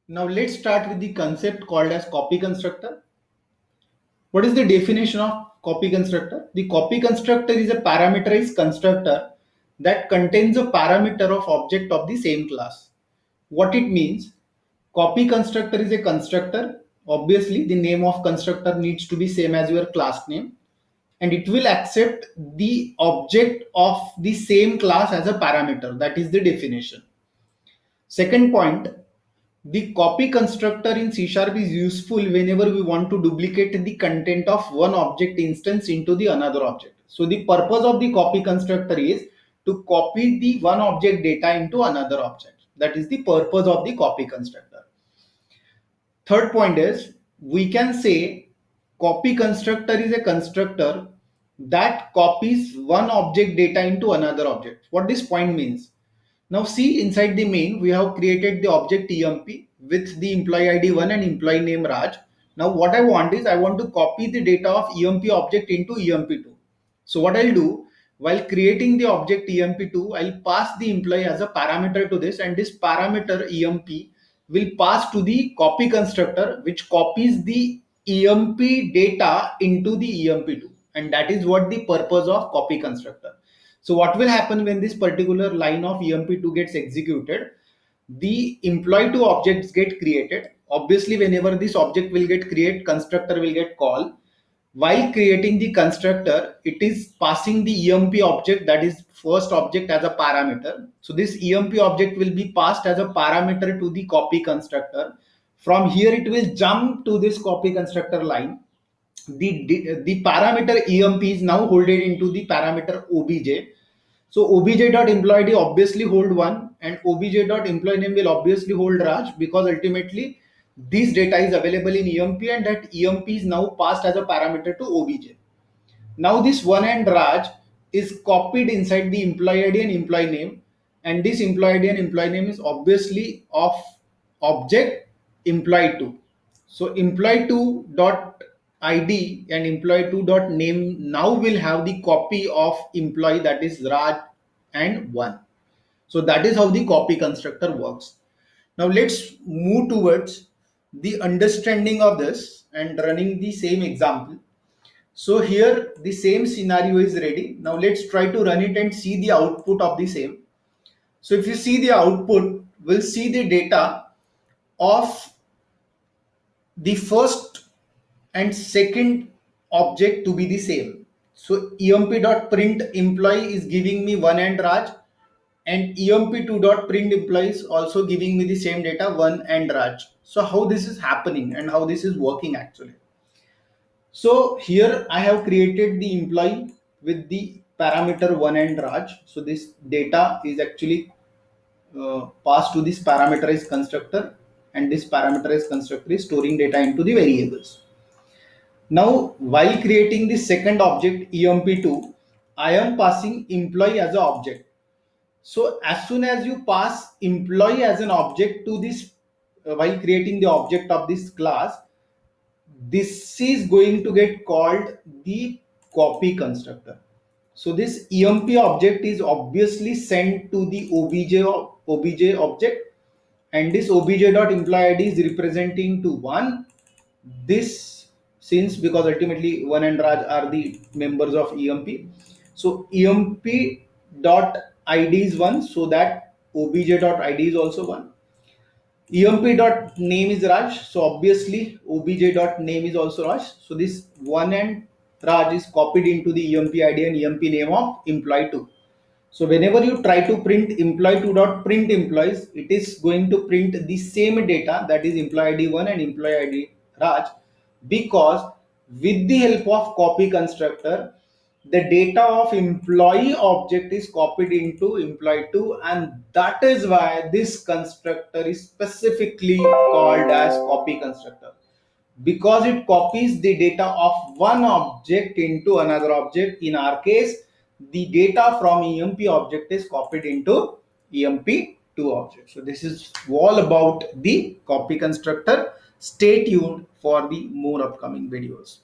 Now let's start with the concept called as copy constructor. What is the definition of copy constructor? The copy constructor is a parameterized constructor that contains a parameter of object of the same class. What it means? Copy constructor is a constructor. Obviously, the name of constructor needs to be same as your class name, and it will accept the object of the same class as a parameter. That is the definition. Second point, the copy constructor in C# is useful whenever we want to duplicate the content of one object instance into the another object. So the purpose of the copy constructor is to copy the one object data into another object. That is the purpose of the copy constructor. Third point is, we can say copy constructor is a constructor that copies one object data into another object. What this point means? Now see, inside the main, we have created the object emp with the employee ID 1 and employee name Raj. Now what I want is, I want to copy the data of emp object into emp2. So what I'll do, while creating the object emp2, I'll pass the employee as a parameter to this, and this parameter emp will pass to the copy constructor, which copies the emp data into the emp2. And that is what the purpose of copy constructor. So what will happen when this particular line of emp2 gets executed? The employee2 objects get created. Obviously, whenever this object will get created, constructor will get called. While creating the constructor, it is passing the emp object, that is first object, as a parameter. So this emp object will be passed as a parameter to the copy constructor. From here it will jump to this copy constructor line. The parameter emp is now holded into the parameter obj. So obj.employee obviously hold 1, and obj.employee name will obviously hold Raj, because ultimately this data is available in emp, and that emp is now passed as a parameter to obj. Now this 1 and Raj is copied inside the employee ID and employee name, and this employee ID and employee name is obviously of object employee2. So employee2 dot id and employee2 dot name now will have the copy of employee, that is Raj and 1. So that is how the copy constructor works. Now let's move towards the understanding of this and running the same example. So here the same scenario is ready. Now let's try to run it and see the output of the same. So if you see the output, we'll see the data of the first and second object to be the same. So emp.print employee is giving me 1 and Raj, and emp2.print employee is also giving me the same data, 1 and Raj. So how this is happening and how this is working actually? So here I have created the employee with the parameter 1 and Raj. So this data is actually passed to this parameterized constructor, and this parameterized constructor is storing data into the variables. Now while creating the second object emp2, I am passing employee as an object. So as soon as you pass employee as an object to this, while creating the object of this class, this is going to get called the copy constructor. So this emp object is obviously sent to the obj object, and this obj.employee id is representing to 1. This, since because ultimately 1 and Raj are the members of emp, so emp dot id is 1, so that obj.id is also 1. emp dot name is Raj, so obviously obj dot name is also Raj. So this 1 and Raj is copied into the emp id and emp name of employee2. So whenever you try to print employee2 dot print employees, it is going to print the same data, that is employee id 1 and employee id Raj, because with the help of copy constructor, the data of employee object is copied into employee2, and that is why this constructor is specifically called as copy constructor, because it copies the data of one object into another object. In our case, the data from emp object is copied into emp2 object. So this is all about the copy constructor. Stay tuned for the more upcoming videos.